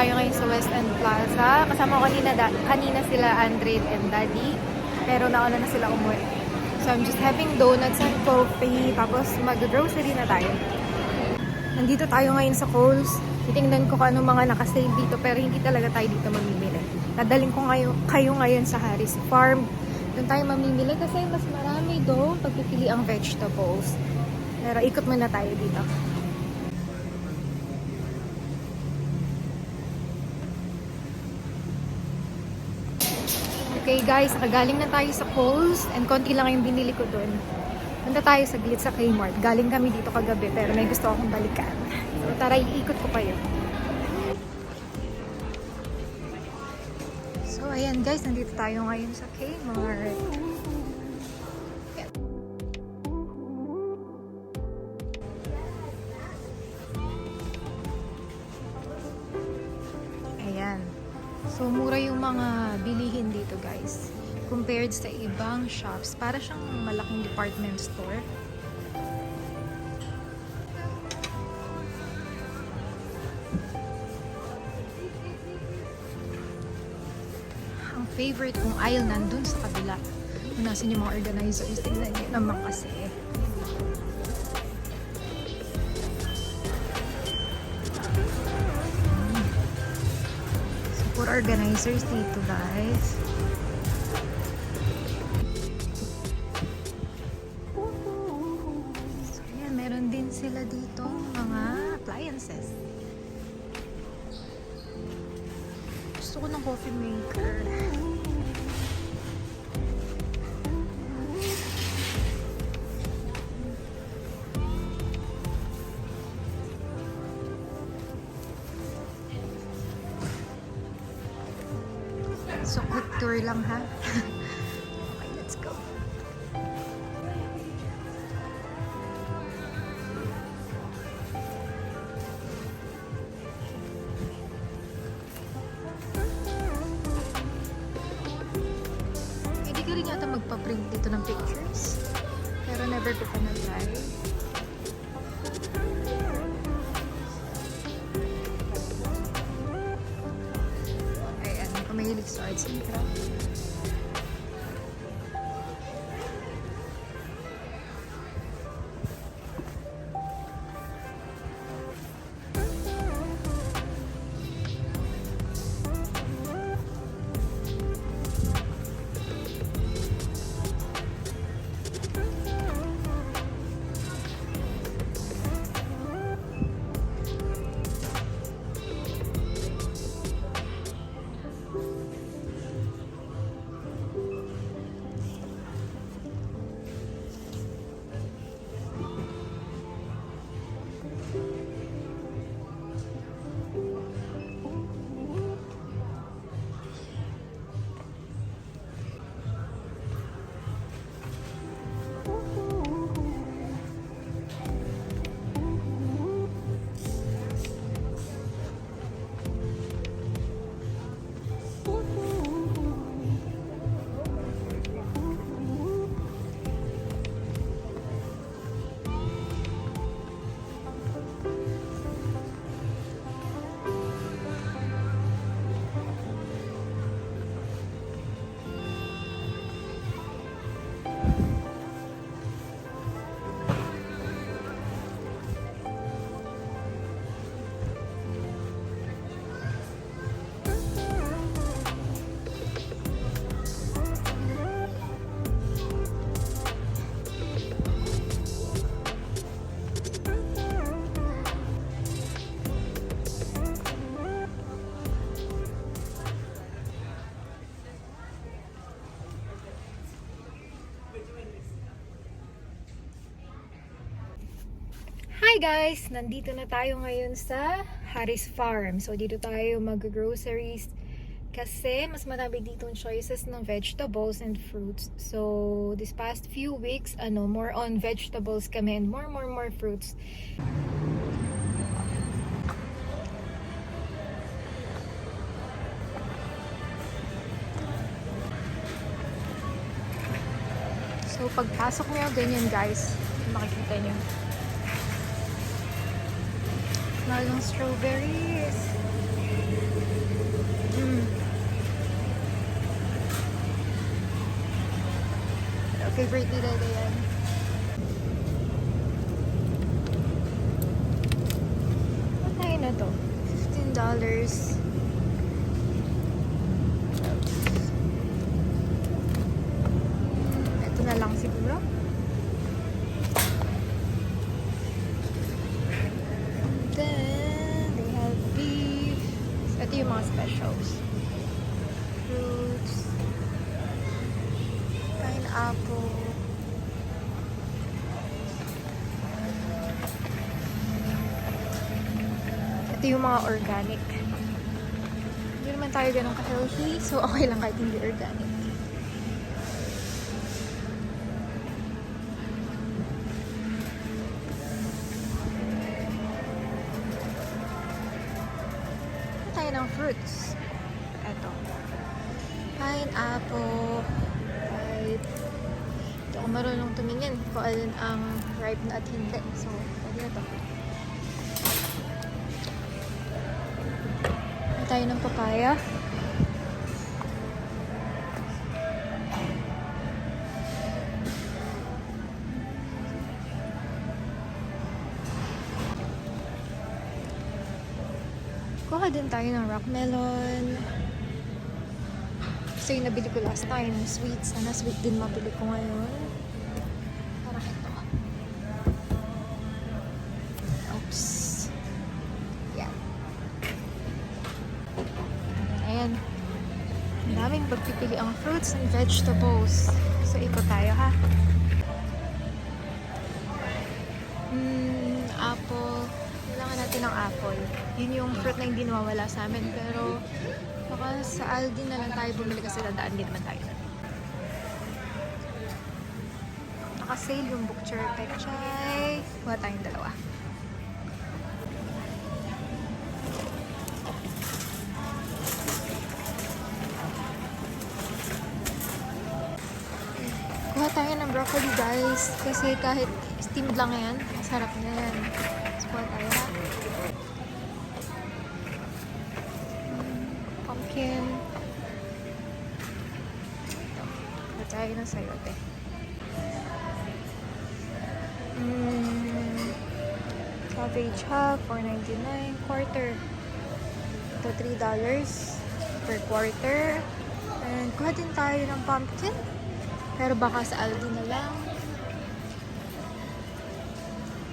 tayo ngayon sa West End Plaza. Kasama ko kanina sila Andre and Daddy. Pero nauna na sila umuwi. So I'm just having donuts and coffee. Tapos mag-grocery na tayo. Nandito tayo ngayon sa Kohl's. Titingnan ko kung anong mga nakasale dito. Pero hindi talaga tayo dito mamimili. Nadaling ko kayo ngayon sa Harris Farm. Doon tayo mamimili kasi mas marami doon pagpipili ang vegetables. Pero ikot muna tayo dito. Okay guys, nakagaling na tayo sa Kohl's and konti lang yung binili ko doon. Punta tayo saglit sa Kmart. Galing kami dito kagabi pero may gusto akong balikan. So tara, iikot ko kayo. So ayan guys, nandito tayo ngayon sa Kmart. Ayan. So, mura yung mga bilihin dito, guys. Compared sa ibang shops. Para siyang malaking department store. Ang favorite kong aisle nandun sa kabila. Kung nasan yung mga organizers, tignan nyo naman kasi. Organizers dito guys. So yan, meron din sila dito mga appliances. Gusto ko ng coffee maker. So, quick tour lang ha. Okay, let's go. Hindi ka rin yata magpa-print dito ng pictures. Pero never ko pa na-try. Mahilig sa arts and crafts. Hi guys! Nandito na tayo ngayon sa Harris Farm. So dito tayo mag-groceries kasi mas marami ditong choices ng vegetables and fruits. So this past few weeks, more on vegetables kami and more fruits. So pagpasok nyo, ganyan guys. Makikita nyo. Smell ng strawberries. Mm. Favorite ni Dede yan. What tayo na to? $15. Ito na lang siguro. And then, they have beef. Ito yung mga specials. Fruits. Pineapple. Ito yung mga organic. Hindi naman tayo ganun ka-healthy, so okay lang kahit hindi organic. Ito tayo ng fruits. Ito. Pineapple. Ripe. Hindi ako marunong tumingin kung alin ang ripe na at hindi. So, pwede na to. Ito tayo ng papaya. Kuha din tayo ng rock melon. So yung nabili ko last time, sweet. Sana sweet din mabili ko ngayon. Parang ito. Oops. Yan. Ayan. Ang daming pagpipili ang fruits and vegetables. So ikot tayo ha. Apple. Kailangan natin ng apple. Yun yung fruit na hindi nawawala sa amin. Pero baka sa Aldi na lang tayo bumili kasi dadaan din naman tayo. Naka-sale yung butcher pechay. Kuha tayong dalawa. Kuha tayo ng broccoli guys. Kasi kahit steamed lang yan, masarap na yan. So, kuha tayo ha. Pumpkin. Kuha tayo ng sayote. Cabbage half, $4.99. Quarter. Ito, $3 per quarter. And kuha din tayo ng pumpkin. Pero baka sa Aldi na lang.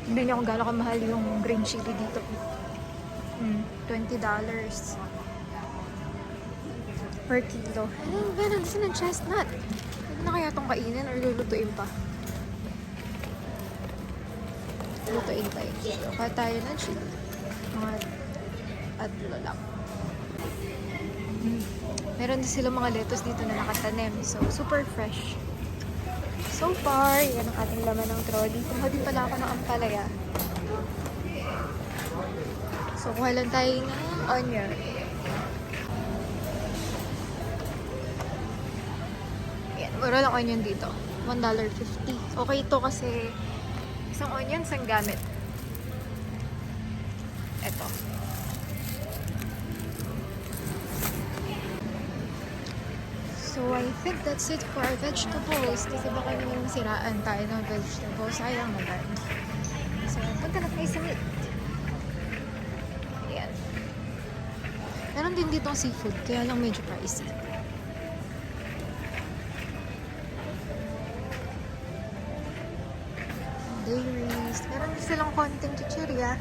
Hindi niyo kung gaano kamahal yung green chili dito. $20 per kilo. Ayun, ganun. Gusto ng chestnut. Pwede na kaya itong kainin or lulutuin pa? Lutuin pa yung kilo. Kaya tayo ng chili. Mga tatlo lang. Meron din sila mga lettuce dito na nakatanim. So, super fresh. So far, yan ang ating laman ng trolley. Kumuha din pala ako ng ampalaya. So, kuha lang tayo ng onion. Yan, mura lang onion dito. $1.50. Okay ito kasi isang onion, isang gamit. Ito. So, I think that's it for our vegetables. Kasi baka naman masiraan tayo ng vegetables. Sayang naman. So, punta na tayo sa meat. Ayan. Meron din dito seafood, kaya lang medyo pricey. Dairies. Meron din silang konting chichirya.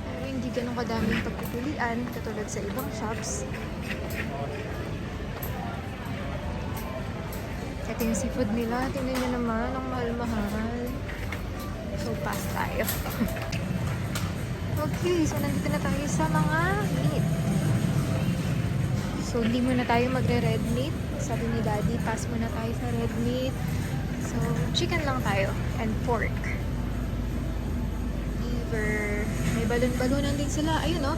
Pero hindi ganun kadaming pagpipilian, katulad sa ibang shops. Ito yung seafood nila. Tingnan nyo naman. Ang mahal-mahal. So, pass tayo. Okay. So, nandito na tayo sa mga meat. So, hindi muna tayo magre-red meat. Sabi ni Daddy, pass muna tayo sa red meat. So, chicken lang tayo. And pork. Liver. May balon-balonan din sila. Ayun, oh.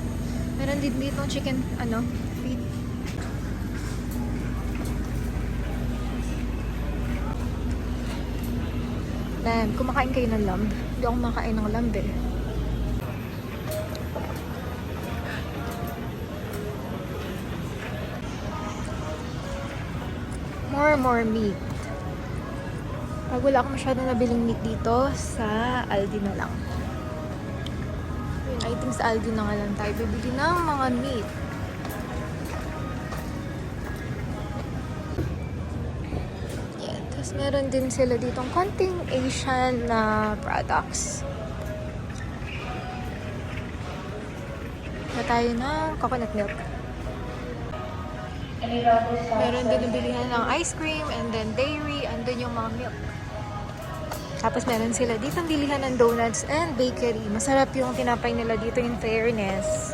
Meron din dito chicken, feet. Then, kumakain kayo ng lamb. Hindi ako kumakain ng lamb eh. more meat. Pag wala akong masyadong nabiling meat dito, sa Aldi na lang. Yun, I think sa Aldi na nga lang tayo bibili ng mga meat. Yan. Tapos meron din sila ditong konting Asian na products. Na tayo ng coconut milk. Meron din nabilihan ng ice cream and then dairy, andun yung mga milk. Tapos meron sila ditong bilihan ng donuts and bakery. Masarap yung tinapay nila dito, in fairness.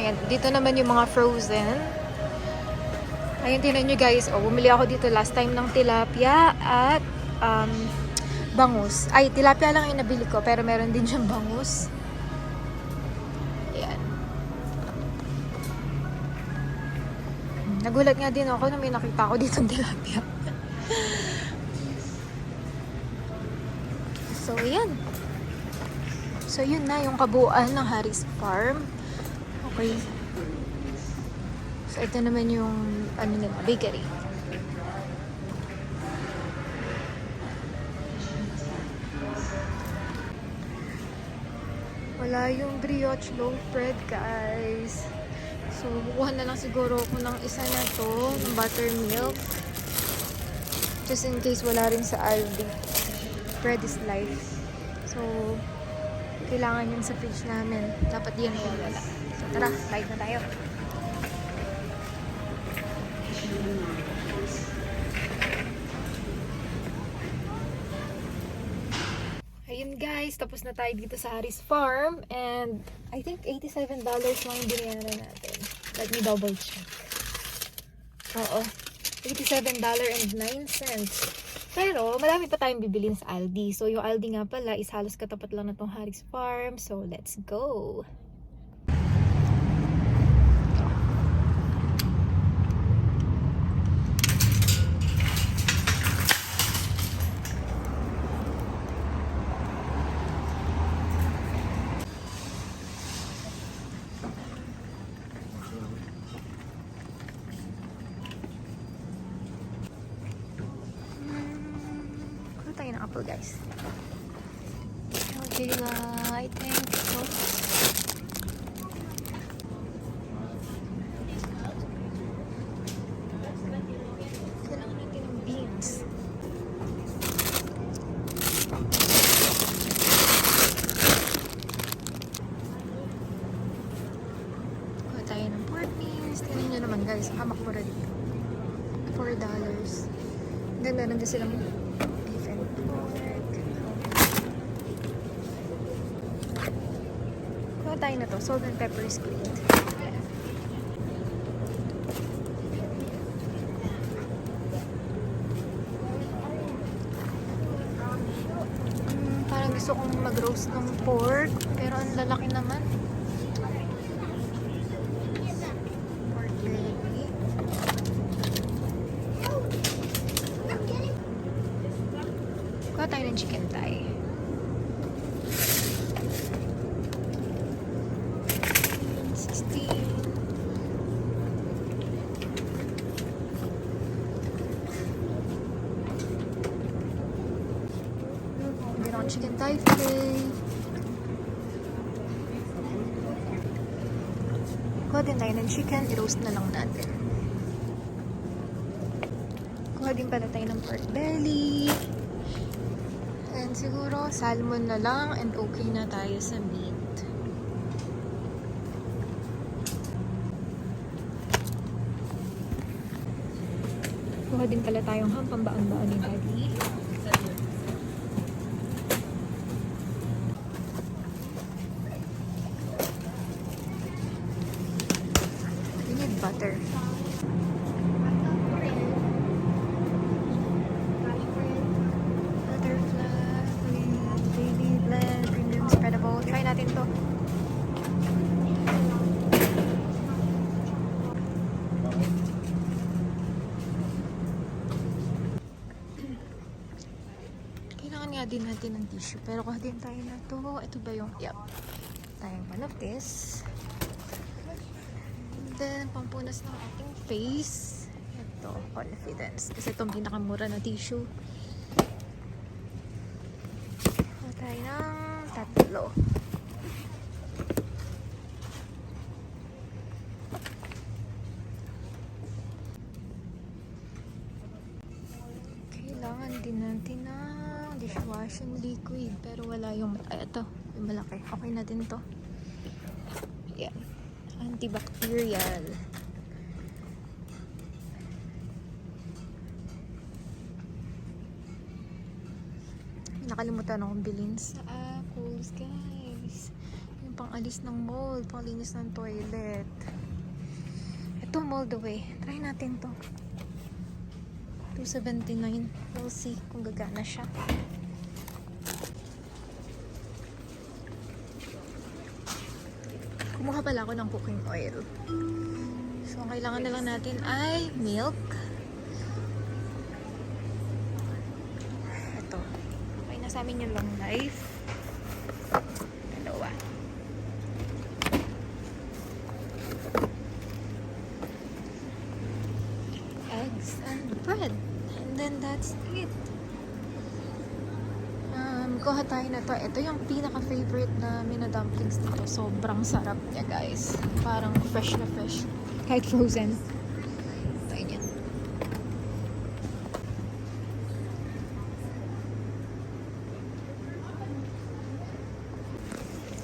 And dito naman yung mga frozen. Ayun, tinan nyo guys. Oh, bumili ako dito last time ng tilapia at bangus. Ay, tilapia lang yung nabili ko, pero meron din siyang bangus. Ayan. Nagulat nga din ako nung may nakita ko dito ng tilapia. So, ayan. So, yun na yung kabuuan ng Harris Farm. Okay. So, ito naman yung ano nila, bakery. Wala yung brioche loaf bread, guys. So, bukuha na lang siguro ako ng isa na to, ng buttermilk. Just in case wala rin sa Aldi. Bread is life. So, kailangan yun sa fridge namin. Dapat yan wala. So, tara, live na tayo. Ayun guys, tapos na tayo dito sa Harris Farm and I think $87 lang yung binayaran natin. Let me double check. Oo, $87.09. Pero marami pa tayong bibilin sa Aldi. So yung Aldi nga pala is halos katapat lang na tong Harris Farm. So let's go! Tayo ng apple guys. Okay, I think kailangan natin ng beans. Kuha tayo ng pork beans. Tingnan nyo naman guys, hamak mo rin dito. $4. Then meron din silang tayo na to, salt and pepper is great. Parang gusto kong mag-roast ng pork, pero ang lalaki naman. Pork belly. Kuha tayo ng chicken thigh. Chicken thigh fillet. Kuha din tayo ng chicken, i-roast na lang natin. Kuha din pala tayo ng pork belly. And siguro salmon na lang and okay na tayo sa meat. Kuha din pala tayong ham, pambaan-baan ni Daddy. Butter. Butterfly, baby blend, premium spreadable. Try natin to. Kailangan nga din natin ng tissue. Pero kuha din tayo na to. Ito ba yung, yep. Tayong one of this. then pampunas ng ating face. Ito, Confidence. Kasi itong pinakamura na tissue. Tayo ng 3. Kailangan din natin ng dishwashing liquid. Pero wala yung... Ay, ito. Yung malaki. Okay na din to. Yan. Antibacterial. Nakalimutan akong bilhin sa Apples, guys. Yung pang-alis ng mold, pang-linis ng toilet. Ito, mold away. Try natin to. $2.79. We'll see kung gagana siya. Kumuha pala ako ng cooking oil. So, ang kailangan na lang natin ay milk. Ito. Okay na sa amin yung long life. Dalawa. Eggs and bread. And then that's it. Kuha tayo na to. Ito yung pinaka-favorite namin na dumplings dito. Sobrang sarap niya, guys. Parang fresh na fresh. Kahit frozen. Tayo niyan.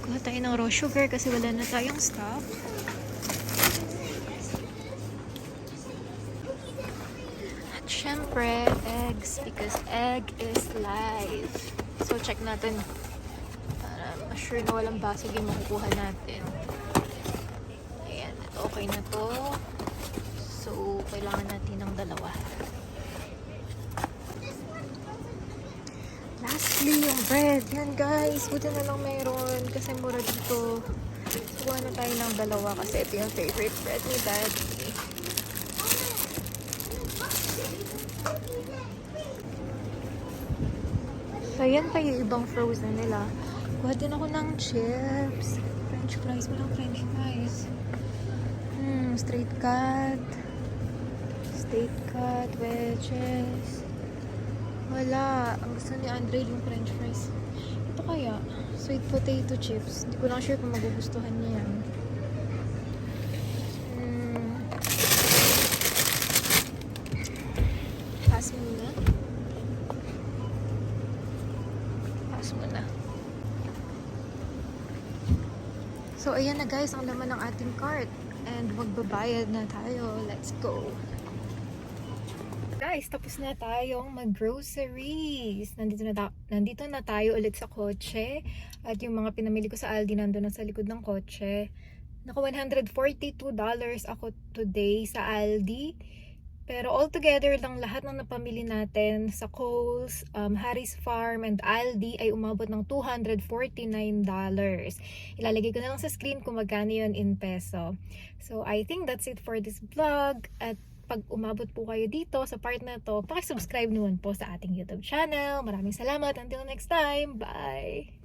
Kuha tayo ng raw sugar kasi wala na tayong stock. At syempre, eggs. Because egg is life. So, check natin para ma-sure na walang basag yung makukuha natin. Ayan, ito okay na to. So, kailangan natin ng 2. Lastly, yung bread. Yan, guys. Buti na lang mayroon kasi mura dito. So, kuha na tayo ng 2 kasi ito yung favorite bread ni Daddy. So, yan pa yung ibang frozen nila. Kuha din ako ng chips. French fries. Walang French fries. Straight cut. Steak cut. Wedges. Wala. Ang gusto ni Andre yung French fries. Ito kaya. Sweet potato chips. Hindi ko lang sure kung magugustuhan niya yan. Pass muna. Muna. So, ayan na guys, ang laman ng ating cart. And magbabayad na tayo. Let's go! Guys, tapos na tayong mag-groceries. Nandito na tayo ulit sa kotse. At yung mga pinamili ko sa Aldi nandun na sa likod ng kotse. Naka $142 ako today sa Aldi. Pero altogether lang lahat ng napamili natin sa Kohl's, Harris Farm, and Aldi ay umabot ng $249. Ilalagay ko na lang sa screen kung magkano yun in peso. So, I think that's it for this vlog. At pag umabot po kayo dito sa part na to, pakisubscribe naman po sa ating YouTube channel. Maraming salamat. Until next time. Bye!